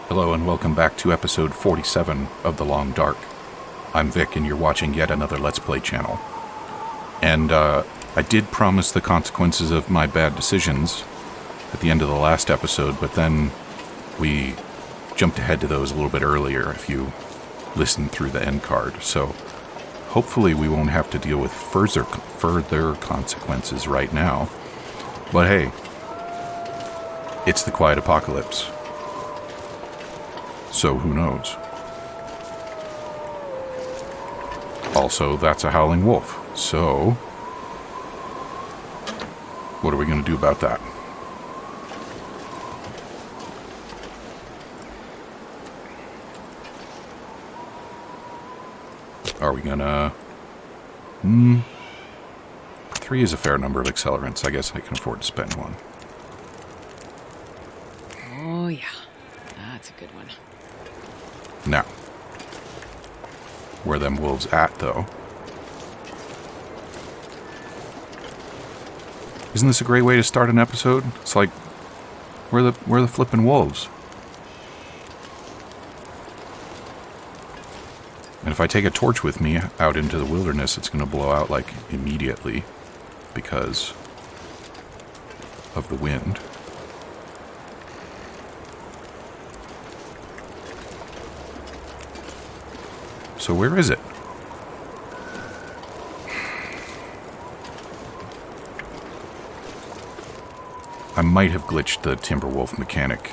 Hello and welcome back to episode 47 of The Long Dark. I'm Vic and you're watching yet another Let's Play channel. And I did promise the consequences of my bad decisions at the end of the last episode, but then we jumped ahead to those a little bit earlier if you listened through the end card. So hopefully we won't have to deal with further consequences right now. But hey, it's the quiet apocalypse. So who knows? Also, that's a howling wolf. So, what are we going to do about that? Are we going to... 3 is a fair number of accelerants. I guess I can afford to spend one. Oh, yeah. That's a good one. Now, where them wolves at, though? Isn't this a great way to start an episode? It's like, where the flippin' wolves? And if I take a torch with me out into the wilderness, it's going to blow out, like, immediately because of the wind. So where is it? I might have glitched the Timberwolf mechanic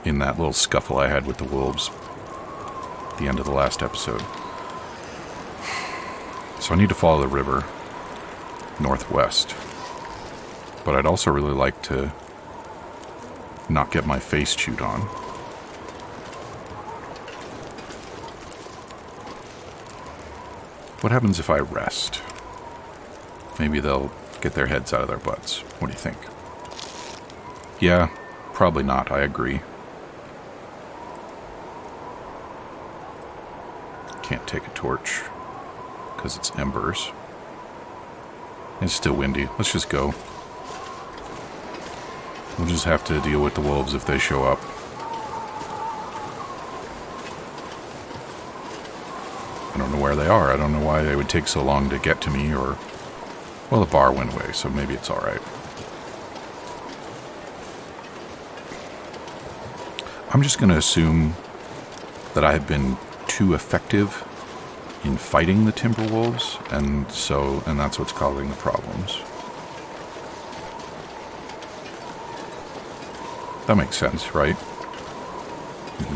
in that little scuffle I had with the wolves at the end of the last episode. So I need to follow the river northwest. But I'd also really like to not get my face chewed on. What happens if I rest? Maybe they'll get their heads out of their butts. What do you think? Yeah, probably not. I agree. Can't take a torch because it's embers. It's still windy. Let's just go. We'll just have to deal with the wolves if they show up. I don't know where they are. I don't know why they would take so long to get to me, or... Well, the bar went away, so maybe it's alright. I'm just going to assume that I have been too effective in fighting the Timberwolves, and that's what's causing the problems. That makes sense, right?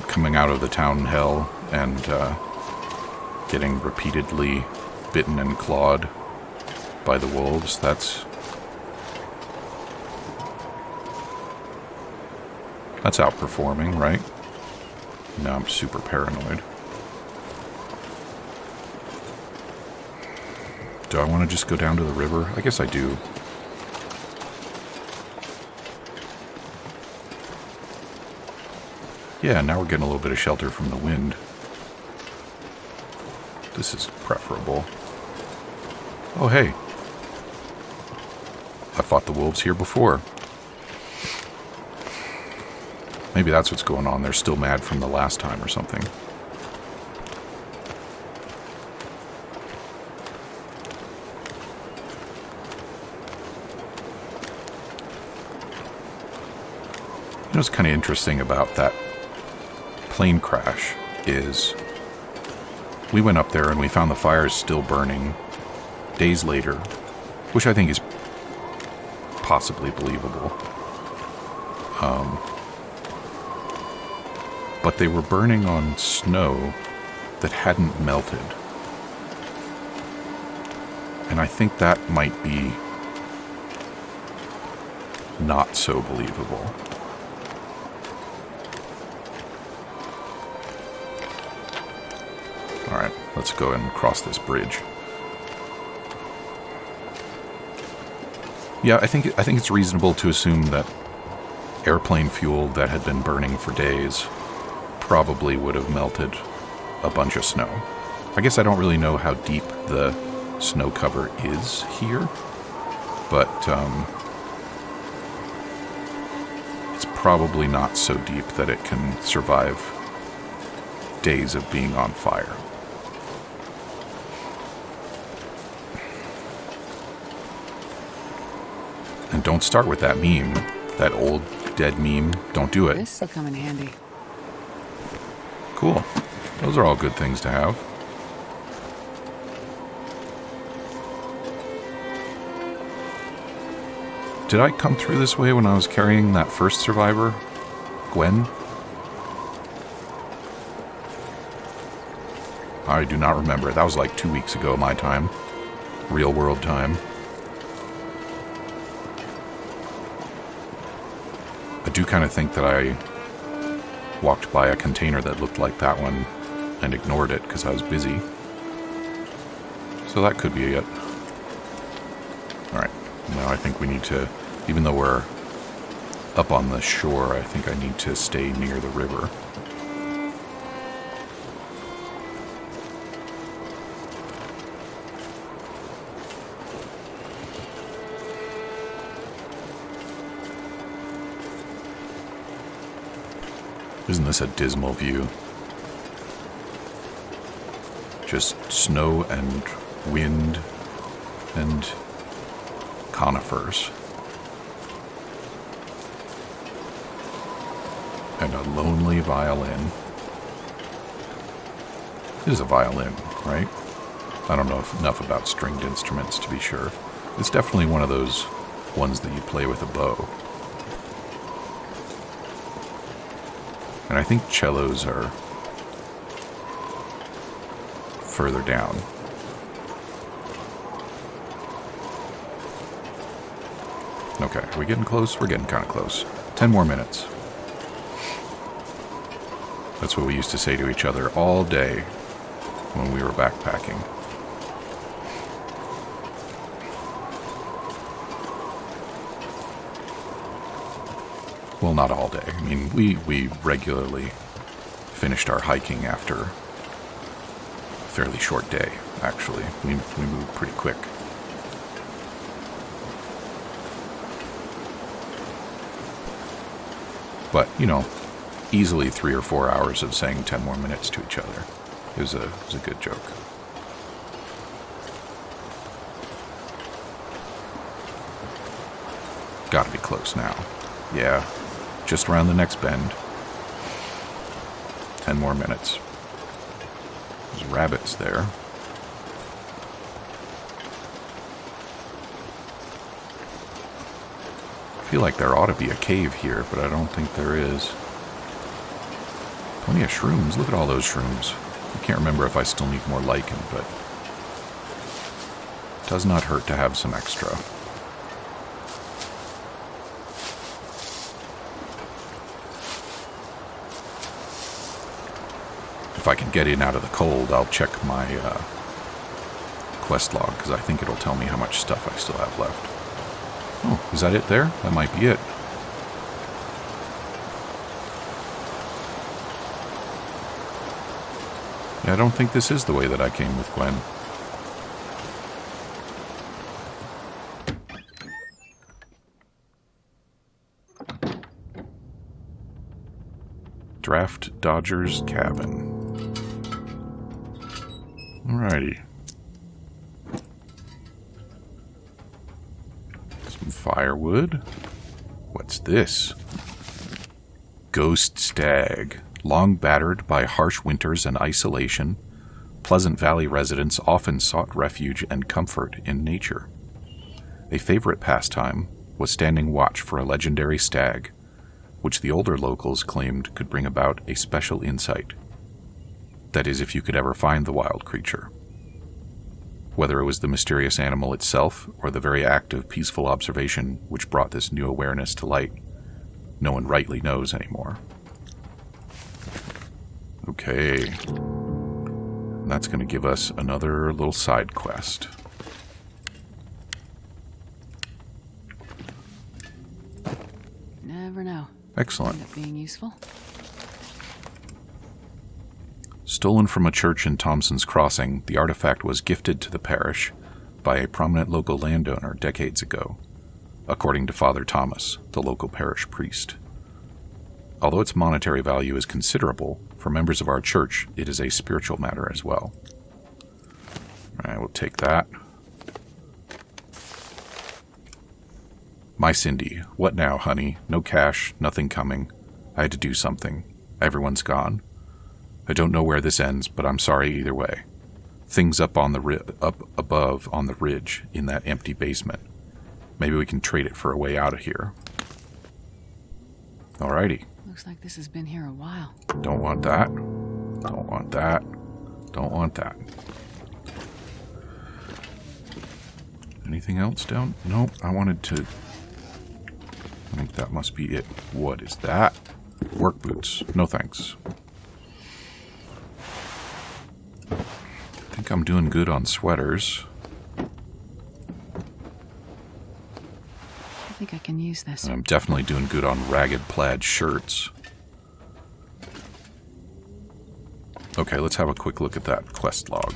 Coming out of the town hell and, getting repeatedly bitten and clawed by the wolves, that's outperforming, right? Now I'm super paranoid. Do I want to just go down to the river? I guess I do. Yeah, now we're getting a little bit of shelter from the wind. This is preferable. Oh, hey. I fought the wolves here before. Maybe that's what's going on. They're still mad from the last time or something. You know what's kind of interesting about that plane crash is... We went up there and we found the fires still burning days later, which I think is possibly believable. But they were burning on snow that hadn't melted. And I think that might be not so believable. Alright, let's go and cross this bridge. Yeah, I think it's reasonable to assume that airplane fuel that had been burning for days probably would have melted a bunch of snow. I guess I don't really know how deep the snow cover is here, but it's probably not so deep that it can survive days of being on fire. And don't start with that meme, that old dead meme. Don't do it. This'll come in handy. Cool. Those are all good things to have. Did I come through this way when I was carrying that first survivor, Gwen? I do not remember. That was like 2 weeks ago, my time. Real world time. I do kind of think that I walked by a container that looked like that one and ignored it because I was busy. So that could be it. Alright, now I think we need to, even though we're up on the shore, I think I need to stay near the river. Isn't this a dismal view? Just snow and wind and conifers. And a lonely violin. It is a violin, right? I don't know enough about stringed instruments to be sure. It's definitely one of those ones that you play with a bow. And I think cellos are further down. Okay, are we getting close? We're getting kind of close. 10 more minutes. That's what we used to say to each other all day when we were backpacking. Well, not all day. I mean, we regularly finished our hiking after a fairly short day, actually. We moved pretty quick. But, you know, easily 3 or 4 hours of saying 10 more minutes to each other. It was a good joke. Gotta be close now. Yeah. Just around the next bend. 10 more minutes. There's rabbits there. I feel like there ought to be a cave here, but I don't think there is. Plenty of shrooms. Look at all those shrooms. I can't remember if I still need more lichen, but it does not hurt to have some extra. If I can get in out of the cold, I'll check my quest log, because I think it'll tell me how much stuff I still have left. Oh, is that it there? That might be it. Yeah, I don't think this is the way that I came with Gwen. Draft Dodger's cabin. Alrighty. Some firewood. What's this? Ghost stag. Long battered by harsh winters and isolation, Pleasant Valley residents often sought refuge and comfort in nature. A favorite pastime was standing watch for a legendary stag, which the older locals claimed could bring about a special insight. That is, if you could ever find the wild creature. Whether it was the mysterious animal itself or the very act of peaceful observation which brought this new awareness to light, no one rightly knows anymore. Okay. And that's going to give us another little side quest. Never know. Excellent. End up being useful. Stolen from a church in Thompson's Crossing, the artifact was gifted to the parish by a prominent local landowner decades ago, according to Father Thomas, the local parish priest. Although its monetary value is considerable, for members of our church, it is a spiritual matter as well. Alright, we'll take that. My Cindy, what now, honey? No cash, nothing coming. I had to do something. Everyone's gone. I don't know where this ends, but I'm sorry either way. Things up on the up above on the ridge in that empty basement. Maybe we can trade it for a way out of here. Alrighty. Looks like this has been here a while. Don't want that. Don't want that. Don't want that. Anything else down? Nope, I wanted to... I think that must be it. What is that? Work boots. No thanks. I think I'm doing good on sweaters. I think I can use this. And I'm definitely doing good on ragged plaid shirts. Okay, let's have a quick look at that quest log.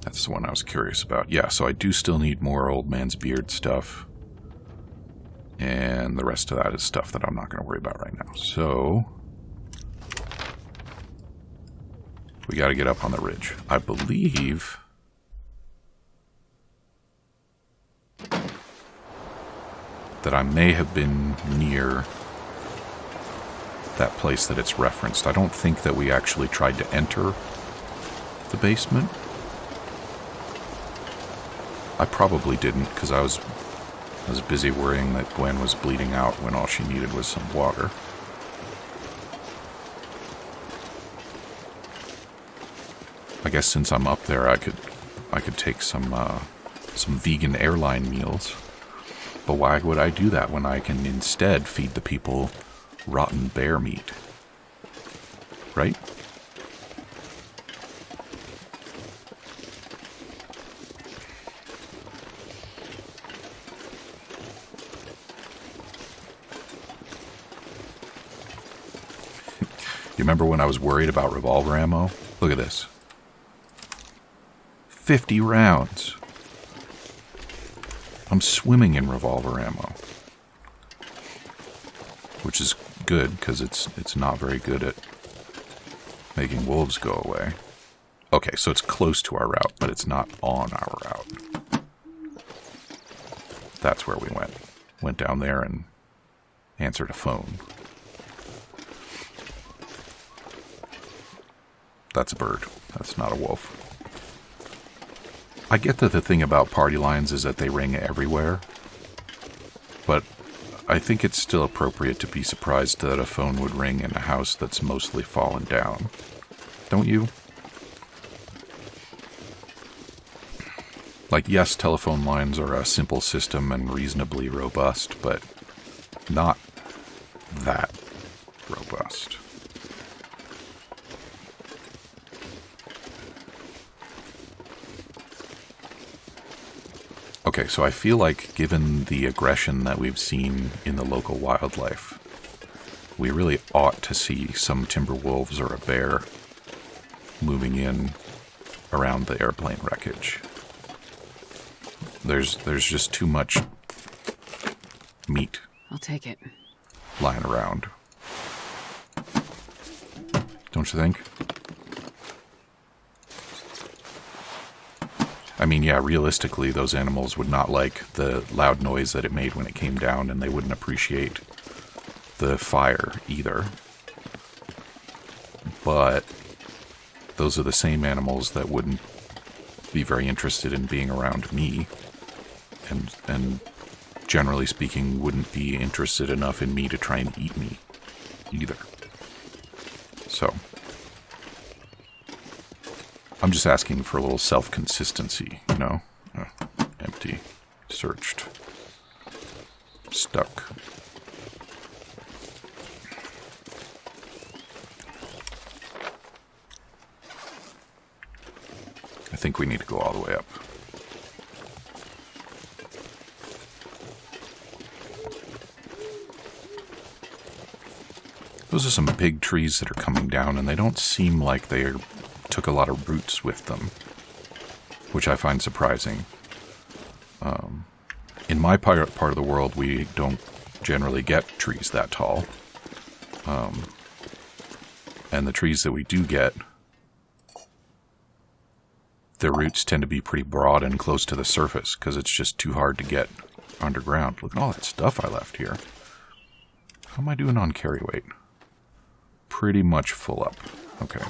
That's the one I was curious about. Yeah, so I do still need more old man's beard stuff. And the rest of that is stuff that I'm not going to worry about right now. So, we got to get up on the ridge. I believe that I may have been near that place that it's referenced. I don't think that we actually tried to enter the basement. I probably didn't, because I was busy worrying that Gwen was bleeding out when all she needed was some water. I guess since I'm up there, I could take some vegan airline meals. But why would I do that when I can instead feed the people rotten bear meat? Right? You remember when I was worried about revolver ammo? Look at this. 50 rounds. I'm swimming in revolver ammo. Which is good, because it's not very good at making wolves go away. Okay, so it's close to our route, but it's not on our route. That's where we went. Went down there and answered a phone. That's a bird. That's not a wolf. I get that the thing about party lines is that they ring everywhere, but I think it's still appropriate to be surprised that a phone would ring in a house that's mostly fallen down. Don't you? Like, yes, telephone lines are a simple system and reasonably robust, but not that robust. Okay, so I feel like, given the aggression that we've seen in the local wildlife, we really ought to see some timber wolves or a bear moving in around the airplane wreckage. There's just too much meat. I'll take it. Lying around. Don't you think? I mean, yeah, realistically, those animals would not like the loud noise that it made when it came down, and they wouldn't appreciate the fire either. But those are the same animals that wouldn't be very interested in being around me, and generally speaking, wouldn't be interested enough in me to try and eat me either. So I'm just asking for a little self-consistency, you know? Empty. Searched. Stuck. I think we need to go all the way up. Those are some big trees that are coming down, and they don't seem like they took a lot of roots with them, which I find surprising. in my part of the world, we don't generally get trees that tall. And the trees that we do get, their roots tend to be pretty broad and close to the surface because it's just too hard to get underground. Look at all that stuff I left here. How am I doing on carry weight? Pretty much full up. Okay.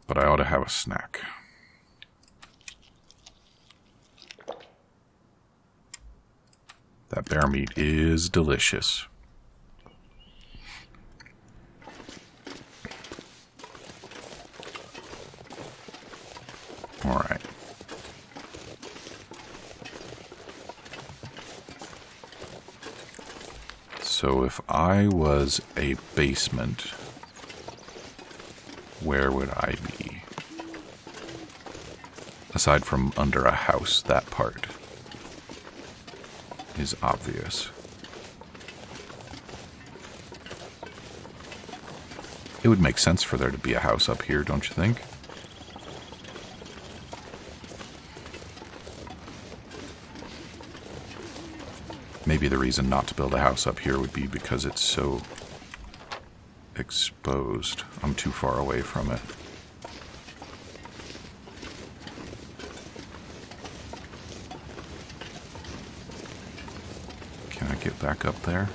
But I ought to have a snack. That bear meat is delicious. All right. So if I was a basement, where would I be? Aside from under a house, that part is obvious. It would make sense for there to be a house up here, don't you think? Maybe the reason not to build a house up here would be because it's so exposed. I'm too far away from it. Can I get back up there?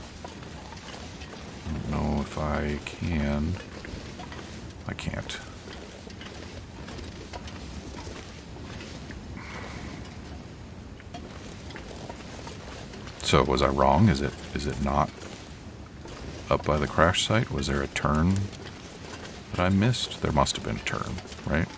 I don't know if I can. I can't. So was I wrong? Is it not up by the crash site? Was there a turn that I missed? There must have been a turn, right?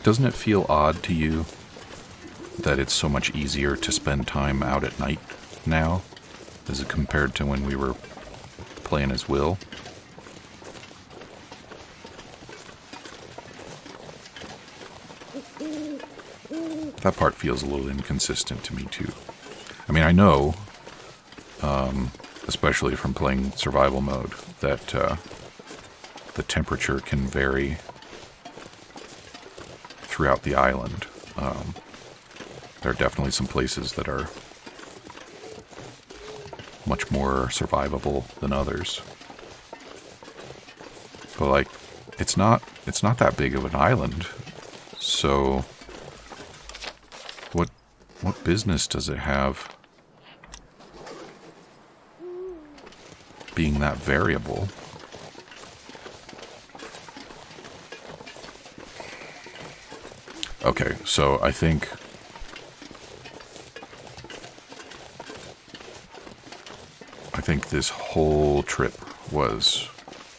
Doesn't it feel odd to you that it's so much easier to spend time out at night now as compared to when we were playing as Will? That part feels a little inconsistent to me too. I mean, I know, especially from playing survival mode, that the temperature can vary throughout the island. There are definitely some places that are much more survivable than others. But like, it's not that big of an island, so what business does it have being that variable? Okay, so I think this whole trip was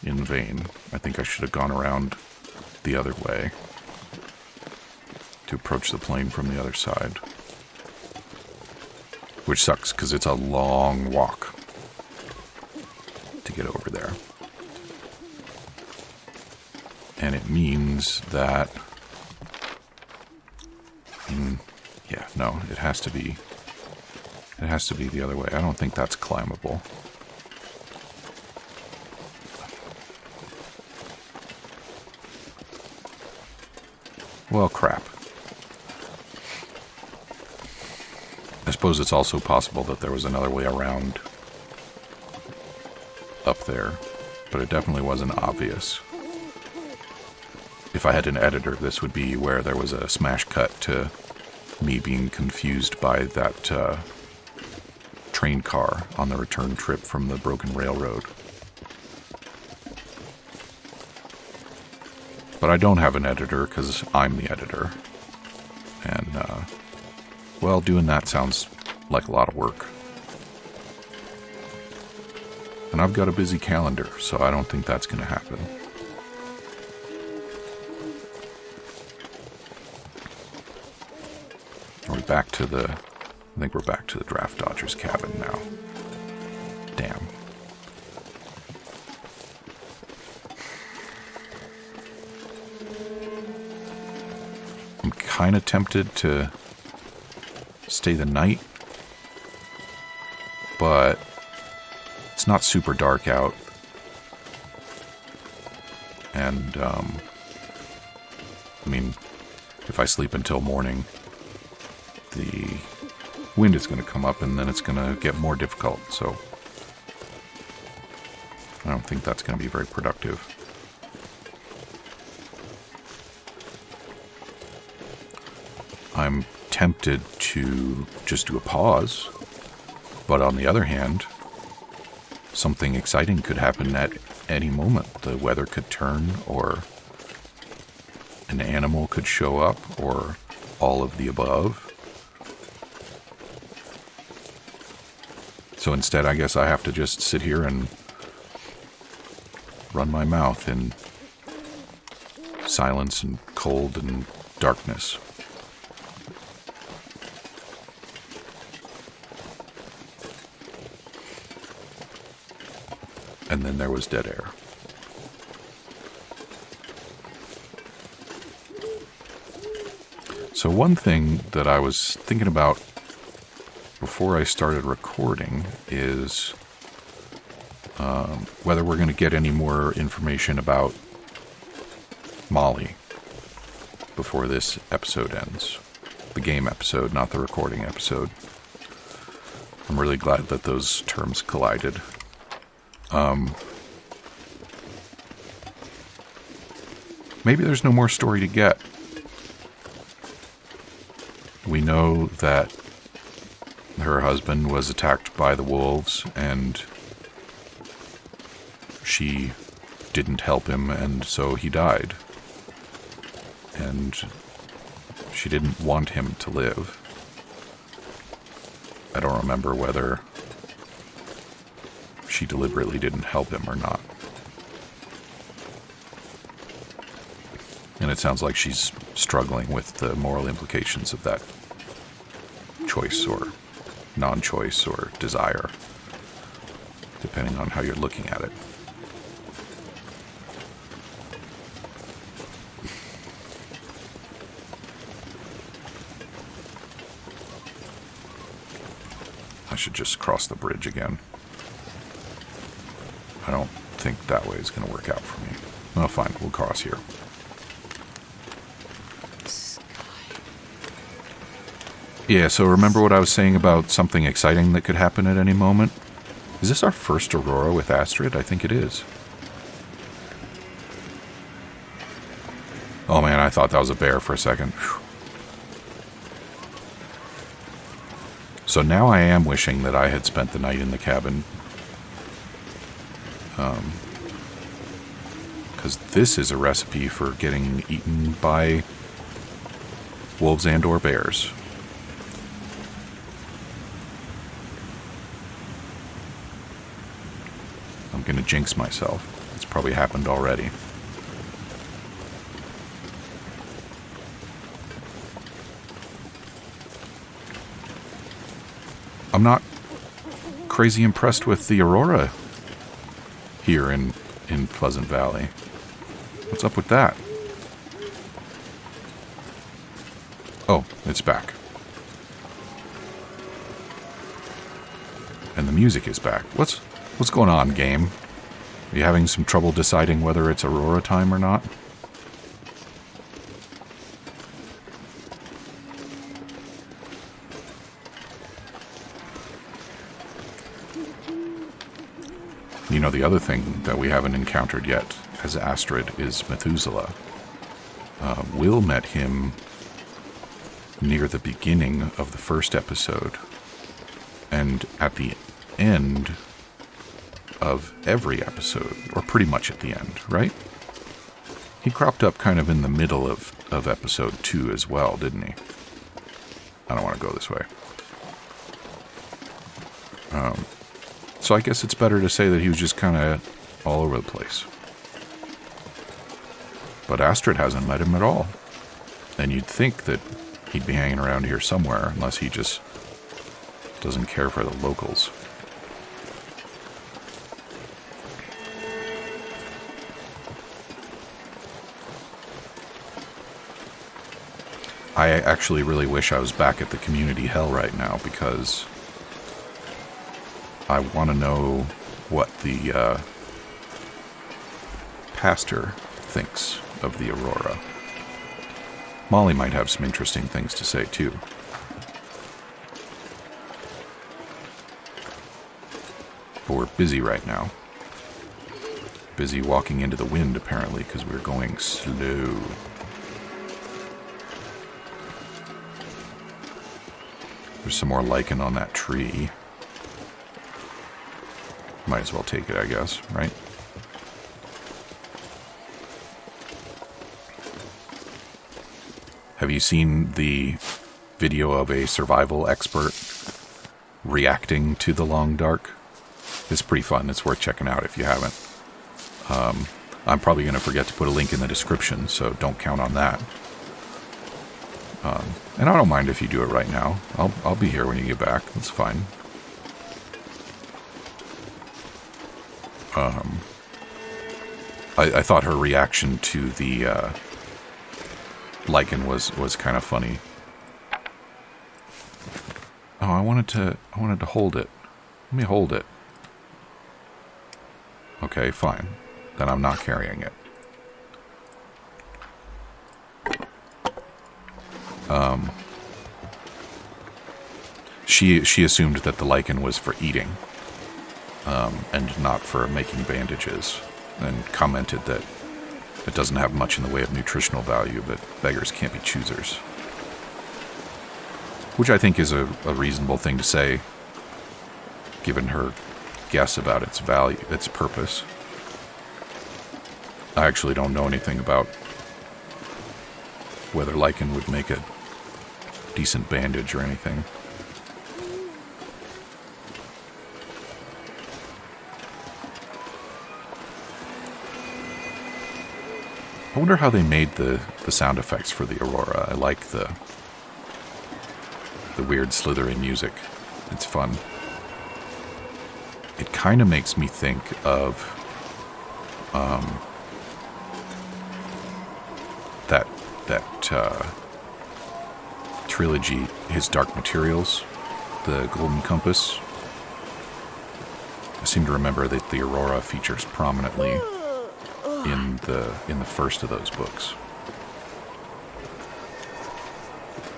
in vain. I think I should have gone around the other way to approach the plane from the other side. Which sucks, because it's a long walk to get over there. And it means that... yeah, no, it has to be the other way. I don't think that's climbable. Well, crap. I suppose it's also possible that there was another way around up there, but it definitely wasn't obvious. If I had an editor, this would be where there was a smash cut to me being confused by that train car on the return trip from the broken railroad. But I don't have an editor because I'm the editor. And, well, doing that sounds like a lot of work. And I've got a busy calendar, so I don't think that's going to happen. Are we back to the... I think we're back to the Draft Dodgers cabin now. Damn. I'm kind of tempted to stay the night, but it's not super dark out. And, I mean, if I sleep until morning, the wind is going to come up and then it's going to get more difficult, so I don't think that's going to be very productive. I'm tempted to just do a pause, but on the other hand, something exciting could happen at any moment. The weather could turn, or an animal could show up, or all of the above. So instead, I guess I have to just sit here and run my mouth in silence and cold and darkness. And then there was dead air. So one thing that I was thinking about before I started recording is whether we're going to get any more information about Molly before this episode ends. The game episode, not the recording episode. I'm really glad that those terms collided. Maybe there's no more story to get. We know that her husband was attacked by the wolves and she didn't help him, and so he died. And she didn't want him to live. I don't remember whether she deliberately didn't help him or not. And it sounds like she's struggling with the moral implications of that choice or non-choice or desire, depending on how you're looking at it. I should just cross the bridge again. I don't think that way is going to work out for me. Oh, fine, we'll cross here. Yeah, so remember what I was saying about something exciting that could happen at any moment? Is this our first Aurora with Astrid? I think it is. Oh man, I thought that was a bear for a second. Whew. So now I am wishing that I had spent the night in the cabin. Because this is a recipe for getting eaten by wolves and or bears. I'm going to jinx myself. It's probably happened already. I'm not crazy impressed with the Aurora here in Pleasant Valley. What's up with that? Oh, it's back. And the music is back. What's going on, game? Are you having some trouble deciding whether it's Aurora time or not? You know, the other thing that we haven't encountered yet as Astrid is Methuselah. Will met him near the beginning of the first episode, and at the end of every episode, or pretty much at the end, right? He cropped up kind of in the middle of episode 2 as well, didn't he? I don't want to go this way. So I guess it's better to say that he was just kind of all over the place. But Astrid hasn't met him at all. And you'd think that he'd be hanging around here somewhere, unless he just doesn't care for the locals. I actually really wish I was back at the community hell right now, because I want to know what the pastor thinks of the aurora. Molly might have some interesting things to say, too. But we're busy right now. Busy walking into the wind, apparently, because we're going slow. There's some more lichen on that tree. Might as well take it, I guess, right? Have you seen the video of a survival expert reacting to the long dark? It's pretty fun. It's worth checking out if you haven't. I'm probably going to forget to put a link in the description, so don't count on that. And I don't mind if you do it right now. I'll be here when you get back. That's fine. I thought her reaction to the lichen was kind of funny. Oh, I wanted to hold it. Let me hold it. Okay, fine. Then I'm not carrying it. She assumed that the lichen was for eating, and not for making bandages, and commented that it doesn't have much in the way of nutritional value, but beggars can't be choosers. Which I think is a reasonable thing to say, given her guess about its value, its purpose. I actually don't know anything about whether lichen would make a decent bandage or anything. I wonder how they made the sound effects for the aurora. I like the weird slithering music. It's fun. It kind of makes me think of that trilogy, his Dark Materials, the Golden Compass. I seem to remember that the aurora features prominently in the first of those books.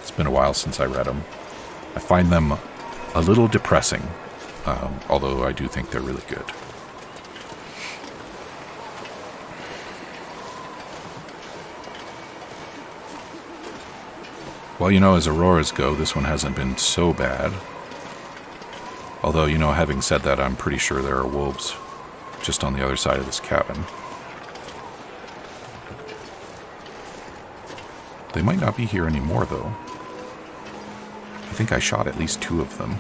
It's been a while since I read them. I find them a little depressing, although I do think they're really good. Well, as auroras go, this one hasn't been so bad. Although, having said that, I'm pretty sure there are wolves just on the other side of this cabin. They might not be here anymore, though. I think I shot at least 2 of them.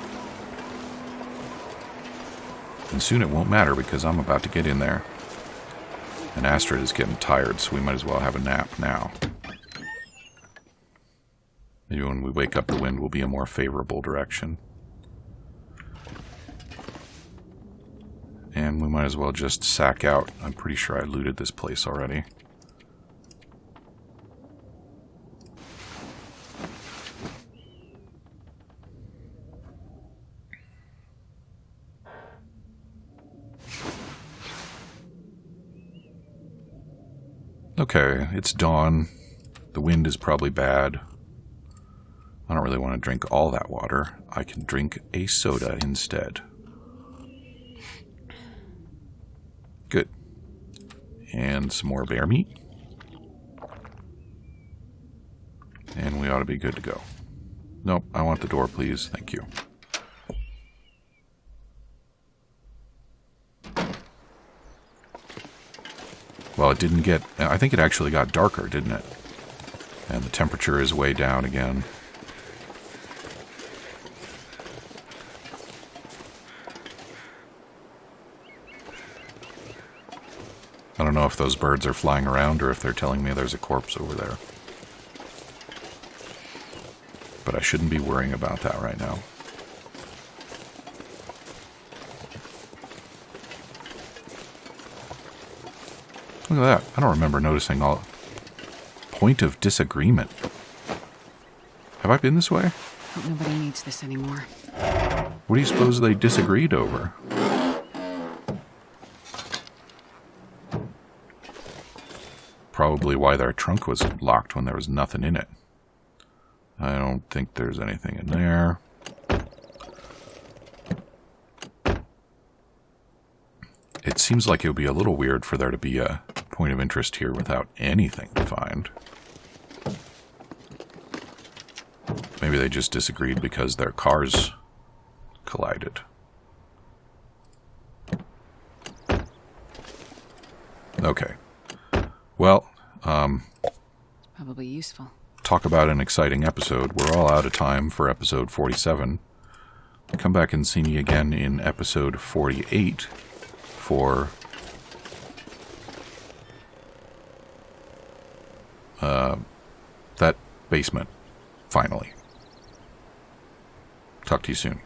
And soon it won't matter because I'm about to get in there. And Astrid is getting tired, so we might as well have a nap now. Maybe when we wake up, the wind will be a more favorable direction. And we might as well just sack out. I'm pretty sure I looted this place already. Okay, it's dawn. The wind is probably bad. I don't really want to drink all that water. I can drink a soda instead. Good. And some more bear meat. And we ought to be good to go. Nope, I want the door, please. Thank you. Well, it didn't get... I think it actually got darker, didn't it? And the temperature is way down again. I don't know if those birds are flying around or if they're telling me there's a corpse over there. But I shouldn't be worrying about that right now. Look at that. I don't remember noticing all... Point of disagreement. Have I been this way? Hope nobody needs this anymore. What do you suppose they disagreed over? probably why their trunk was locked when there was nothing in it. I don't think there's anything in there. It seems like it would be a little weird for there to be a point of interest here without anything to find. Maybe they just disagreed because their cars collided. Okay. Well, Probably useful. talk about an exciting episode. We're all out of time for episode 47. Come back and see me again in episode 48 for that basement, finally. Talk to you soon.